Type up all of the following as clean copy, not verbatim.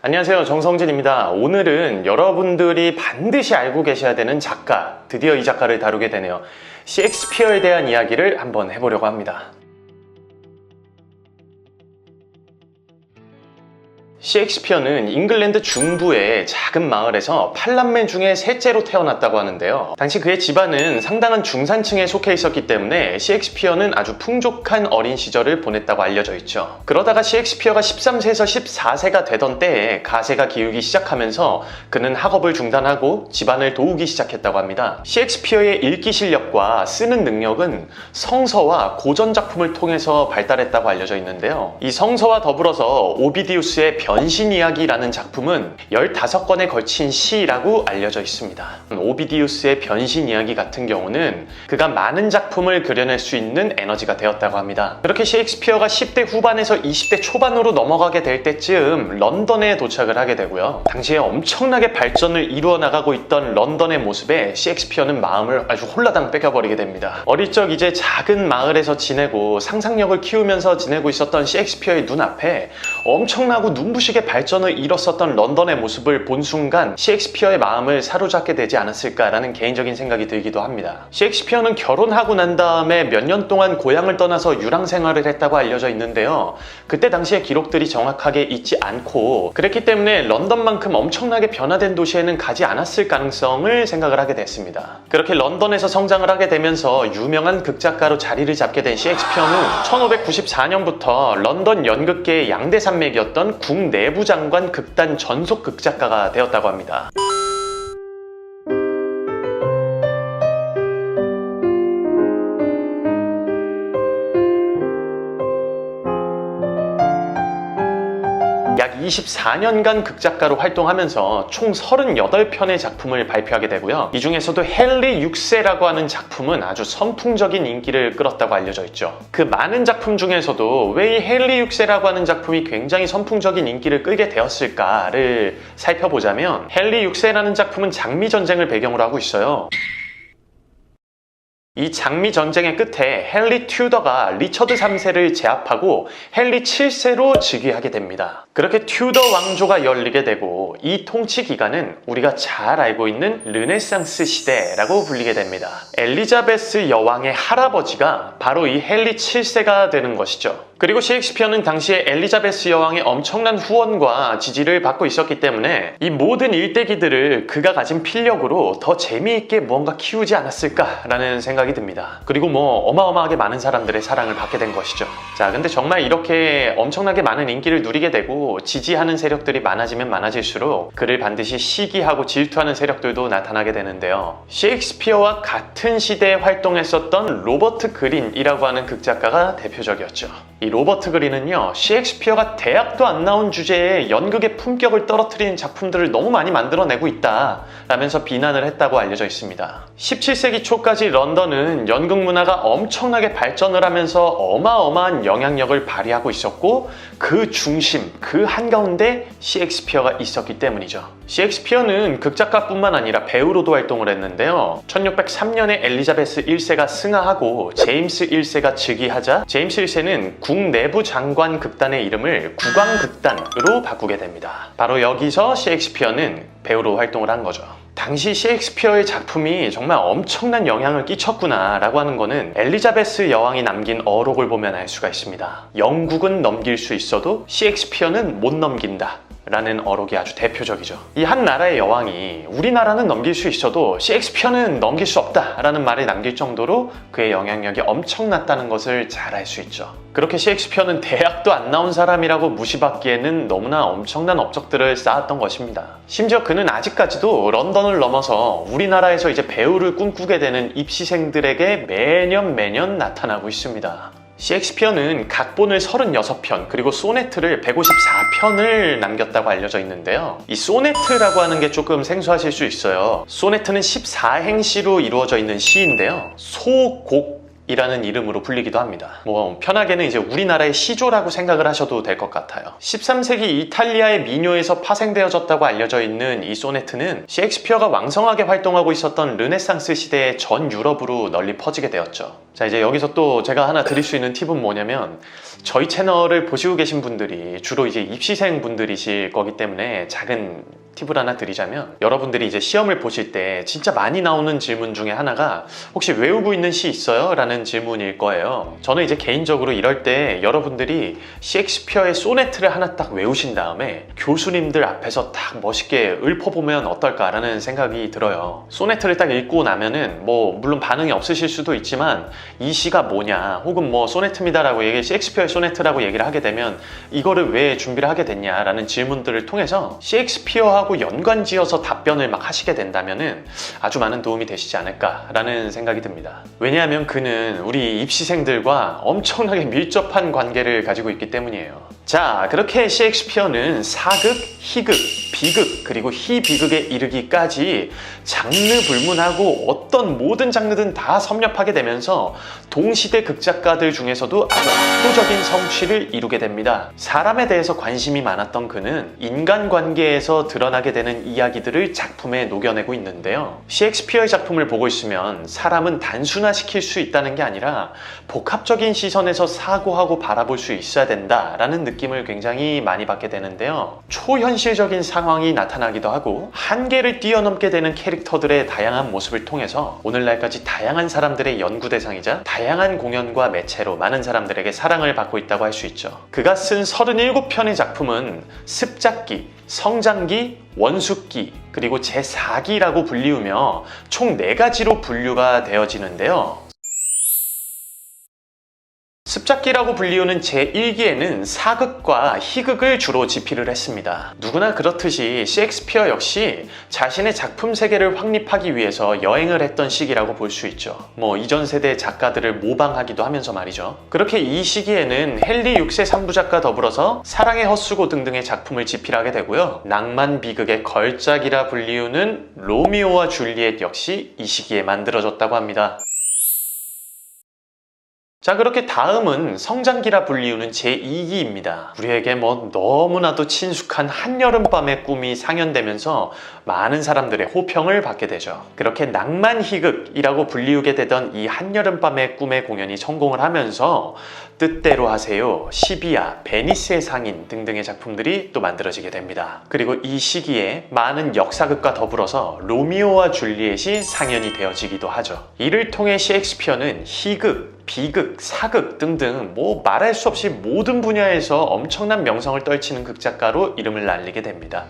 안녕하세요, 정성진입니다. 오늘은 여러분들이 반드시 알고 계셔야 되는 작가, 드디어 이 작가를 다루게 되네요. 셰익스피어에 대한 이야기를 한번 해보려고 합니다. 셰익스피어는 잉글랜드 중부의 작은 마을에서 8남매 중에 셋째로 태어났다고 하는데요. 당시 그의 집안은 상당한 중산층에 속해 있었기 때문에 셰익스피어는 아주 풍족한 어린 시절을 보냈다고 알려져 있죠. 그러다가 셰익스피어가 13세에서 14세가 되던 때에 가세가 기우기 시작하면서 그는 학업을 중단하고 집안을 도우기 시작했다고 합니다. 셰익스피어의 읽기 실력과 쓰는 능력은 성서와 고전 작품을 통해서 발달했다고 알려져 있는데요. 이 성서와 더불어서 오비디우스의 변신 이야기라는 작품은 15권에 걸친 시라고 알려져 있습니다. 오비디우스의 변신 이야기 같은 경우는 그가 많은 작품을 그려낼 수 있는 에너지가 되었다고 합니다. 그렇게 셰익스피어가 10대 후반에서 20대 초반으로 넘어가게 될 때쯤 런던에 도착을 하게 되고요. 당시에 엄청나게 발전을 이루어 나가고 있던 런던의 모습에 셰익스피어는 마음을 아주 홀라당 뺏겨버리게 됩니다. 어릴 적 이제 작은 마을에서 지내고 상상력을 키우면서 지내고 있었던 셰익스피어의 눈앞에 엄청나고 눈부시게 발전을 이뤘었던 런던의 모습을 본 순간 셰익스피어의 마음을 사로잡게 되지 않았을까라는 개인적인 생각이 들기도 합니다. 셰익스피어는 결혼하고 난 다음에 몇 년 동안 고향을 떠나서 유랑 생활을 했다고 알려져 있는데요. 그때 당시의 기록들이 정확하게 있지 않고 그랬기 때문에 런던만큼 엄청나게 변화된 도시에는 가지 않았을 가능성을 생각을 하게 됐습니다. 그렇게 런던에서 성장을 하게 되면서 유명한 극작가로 자리를 잡게 된 셰익스피어는 1594년부터 런던 연극계의 양대 산맥이었던 국내부장관 극단 전속 극작가가 되었다고 합니다. 약 24년간 극작가로 활동하면서 총 38편의 작품을 발표하게 되고요. 이 중에서도 헨리 6세라고 하는 작품은 아주 선풍적인 인기를 끌었다고 알려져 있죠. 그 많은 작품 중에서도 왜 이 헨리 6세라고 하는 작품이 굉장히 선풍적인 인기를 끌게 되었을까를 살펴보자면 헨리 6세라는 작품은 장미전쟁을 배경으로 하고 있어요. 이 장미 전쟁의 끝에 헨리 튜더가 리처드 3세를 제압하고 헨리 7세로 즉위하게 됩니다. 그렇게 튜더 왕조가 열리게 되고 이 통치 기간은 우리가 잘 알고 있는 르네상스 시대라고 불리게 됩니다. 엘리자베스 여왕의 할아버지가 바로 이 헨리 7세가 되는 것이죠. 그리고 셰익스피어는 당시에 엘리자베스 여왕의 엄청난 후원과 지지를 받고 있었기 때문에 이 모든 일대기들을 그가 가진 필력으로 더 재미있게 무언가 키우지 않았을까라는 생각이 듭니다. 그리고 어마어마하게 많은 사람들의 사랑을 받게 된 것이죠. 자, 근데 정말 이렇게 엄청나게 많은 인기를 누리게 되고 지지하는 세력들이 많아지면 많아질수록 그를 반드시 시기하고 질투하는 세력들도 나타나게 되는데요. 셰익스피어와 같은 시대에 활동했었던 로버트 그린이라고 하는 극작가가 대표적이었죠. 이 로버트 그린은요, 셰익스피어가 대학도 안 나온 주제에 연극의 품격을 떨어뜨리는 작품들을 너무 많이 만들어내고 있다 라면서 비난을 했다고 알려져 있습니다. 17세기 초까지 런던은 연극 문화가 엄청나게 발전을 하면서 어마어마한 영향력을 발휘하고 있었고 그 중심, 그 한가운데 셰익스피어가 있었기 때문이죠. 셰익스피어는 극작가뿐만 아니라 배우로도 활동을 했는데요. 1603년에 엘리자베스 1세가 승하하고 제임스 1세가 즉위하자 제임스 1세는 국내부 장관 극단의 이름을 국왕극단으로 바꾸게 됩니다. 바로 여기서 셰익스피어는 배우로 활동을 한 거죠. 당시 셰익스피어의 작품이 정말 엄청난 영향을 끼쳤구나 라고 하는 거는 엘리자베스 여왕이 남긴 어록을 보면 알 수가 있습니다. 영국은 넘길 수 있어도 셰익스피어는 못 넘긴다 라는 어록이 아주 대표적이죠. 이 한 나라의 여왕이 우리나라는 넘길 수 있어도 셰익스피어는 넘길 수 없다 라는 말을 남길 정도로 그의 영향력이 엄청났다는 것을 잘 알 수 있죠. 그렇게 셰익스피어는 대학도 안 나온 사람이라고 무시받기에는 너무나 엄청난 업적들을 쌓았던 것입니다. 심지어 그는 아직까지도 런던을 넘어서 우리나라에서 이제 배우를 꿈꾸게 되는 입시생들에게 매년 나타나고 있습니다. 셰익스피어는 각본을 36편 그리고 소네트를 154편을 남겼다고 알려져 있는데요. 이 소네트라고 하는 게 조금 생소하실 수 있어요. 소네트는 14행시로 이루어져 있는 시인데요. 소곡 희극이라는 이름으로 불리기도 합니다. 뭐 편하게는 이제 우리나라의 시조라고 생각을 하셔도 될 것 같아요. 13세기 이탈리아의 민요에서 파생되어졌다고 알려져 있는 이 소네트는 셰익스피어가 왕성하게 활동하고 있었던 르네상스 시대의 전 유럽으로 널리 퍼지게 되었죠. 자, 이제 여기서 또 제가 하나 드릴 수 있는 팁은 뭐냐면, 저희 채널을 보시고 계신 분들이 주로 이제 입시생 분들이실 거기 때문에 작은 팁을 하나 드리자면, 여러분들이 이제 시험을 보실 때 진짜 많이 나오는 질문 중에 하나가 혹시 외우고 있는 시 있어요? 라는 질문일 거예요. 저는 이제 개인적으로 이럴 때 여러분들이 셰익스피어의 소네트를 하나 딱 외우신 다음에 교수님들 앞에서 딱 멋있게 읊어보면 어떨까라는 생각이 들어요. 소네트를 딱 읽고 나면은 뭐 물론 반응이 없으실 수도 있지만 이 시가 뭐냐, 혹은 뭐 소네트입니다라고 셰익스피어의 소네트라고 얘기를 하게 되면 이거를 왜 준비를 하게 됐냐라는 질문들을 통해서 셰익스피어하고 연관지어서 답변을 막 하시게 된다면은 아주 많은 도움이 되시지 않을까라는 생각이 듭니다. 왜냐하면 그는 우리 입시생들과 엄청나게 밀접한 관계를 가지고 있기 때문이에요. 자, 그렇게 셰익스피어는 사극, 희극, 비극, 그리고 희비극에 이르기까지 장르 불문하고 어떤 모든 장르든 다 섭렵하게 되면서 동시대 극작가들 중에서도 아주 압도적인 성취를 이루게 됩니다. 사람에 대해서 관심이 많았던 그는 인간관계에서 드러나게 되는 이야기들을 작품에 녹여내고 있는데요. 셰익스피어의 작품을 보고 있으면 사람은 단순화시킬 수 있다는 게 아니라 복합적인 시선에서 사고하고 바라볼 수 있어야 된다라는 느낌을 굉장히 많이 받게 되는데요. 초현실적인 상황이 나타나기도 하고 한계를 뛰어넘게 되는 캐릭터들의 다양한 모습을 통해서 오늘날까지 다양한 사람들의 연구 대상이자 다양한 공연과 매체로 많은 사람들에게 사랑을 받고 있다고 할 수 있죠. 그가 쓴 37편의 작품은 습작기, 성장기, 원숙기, 그리고 제4기라고 불리우며 총 4가지로 분류가 되어지는데요. 습작기라고 불리우는 제1기에는 사극과 희극을 주로 집필을 했습니다. 누구나 그렇듯이 셰익스피어 역시 자신의 작품 세계를 확립하기 위해서 여행을 했던 시기라고 볼 수 있죠. 뭐 이전 세대 작가들을 모방하기도 하면서 말이죠. 그렇게 이 시기에는 헨리 6세 3부작과 더불어서 사랑의 헛수고 등등의 작품을 집필하게 되고요. 낭만 비극의 걸작이라 불리우는 로미오와 줄리엣 역시 이 시기에 만들어졌다고 합니다. 자, 그렇게 다음은 성장기라 불리우는 제2기입니다. 우리에게 뭐 너무나도 친숙한 한여름밤의 꿈이 상연되면서 많은 사람들의 호평을 받게 되죠. 그렇게 낭만 희극이라고 불리우게 되던 이 한여름밤의 꿈의 공연이 성공을 하면서 뜻대로 하세요, 시비아, 베니스의 상인 등등의 작품들이 또 만들어지게 됩니다. 그리고 이 시기에 많은 역사극과 더불어서 로미오와 줄리엣이 상연이 되어지기도 하죠. 이를 통해 셰익스피어는 희극, 비극, 사극 등등 뭐 말할 수 없이 모든 분야에서 엄청난 명성을 떨치는 극작가로 이름을 날리게 됩니다.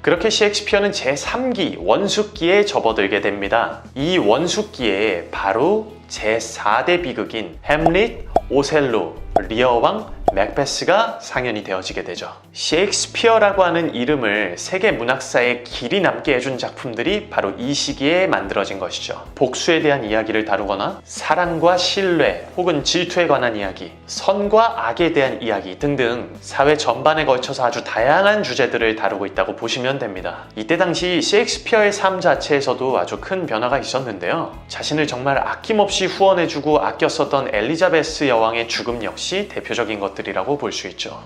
그렇게 셰익스피어는 제3기 원숙기에 접어들게 됩니다. 이 원숙기에 바로 제4대 비극인 햄릿, 오셀로, 리어왕, 맥베스가 상연이 되어지게 되죠. 셰익스피어라고 하는 이름을 세계 문학사에 길이 남게 해준 작품들이 바로 이 시기에 만들어진 것이죠. 복수에 대한 이야기를 다루거나 사랑과 신뢰 혹은 질투에 관한 이야기, 선과 악에 대한 이야기 등등 사회 전반에 걸쳐서 아주 다양한 주제들을 다루고 있다고 보시면 됩니다. 이때 당시 셰익스피어의 삶 자체에서도 아주 큰 변화가 있었는데요. 자신을 정말 아낌없이 후원해주고 아껴 썼던 엘리자베스 여왕의 죽음 역시 대표적인 것들이라고 볼 수 있죠.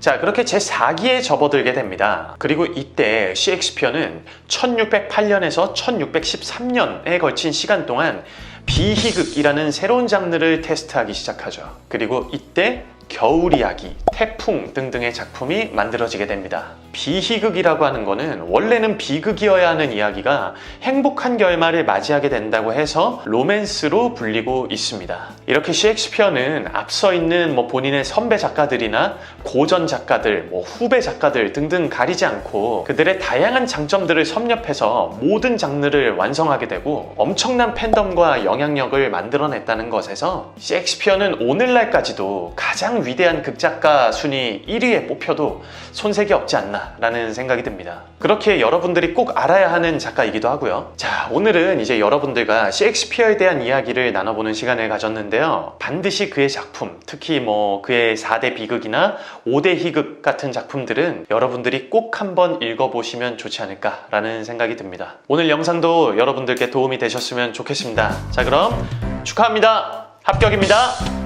자, 그렇게 제4기에 접어들게 됩니다. 그리고 이때 셰익스피어는 1608년에서 1613년에 걸친 시간 동안 비희극이라는 새로운 장르를 테스트하기 시작하죠. 그리고 이때 겨울 이야기, 태풍 등등의 작품이 만들어지게 됩니다. 비희극이라고 하는 거는 원래는 비극이어야 하는 이야기가 행복한 결말을 맞이하게 된다고 해서 로맨스로 불리고 있습니다. 이렇게 셰익스피어는 앞서 있는 본인의 선배 작가들이나 고전 작가들, 후배 작가들 등등 가리지 않고 그들의 다양한 장점들을 섭렵해서 모든 장르를 완성하게 되고 엄청난 팬덤과 영향력을 만들어냈다는 것에서 셰익스피어는 오늘날까지도 가장 위대한 극작가 순위 1위에 뽑혀도 손색이 없지 않나 않았나라는 생각이 듭니다. 그렇게 여러분들이 꼭 알아야 하는 작가이기도 하고요. 자, 오늘은 이제 여러분들과 셰익스피어에 대한 이야기를 나눠보는 시간을 가졌는데요. 반드시 그의 작품, 특히 그의 4대 비극이나 5대 희극 같은 작품들은 여러분들이 꼭 한번 읽어보시면 좋지 않을까라는 생각이 듭니다. 오늘 영상도 여러분들께 도움이 되셨으면 좋겠습니다. 자, 그럼 축하합니다. 합격입니다.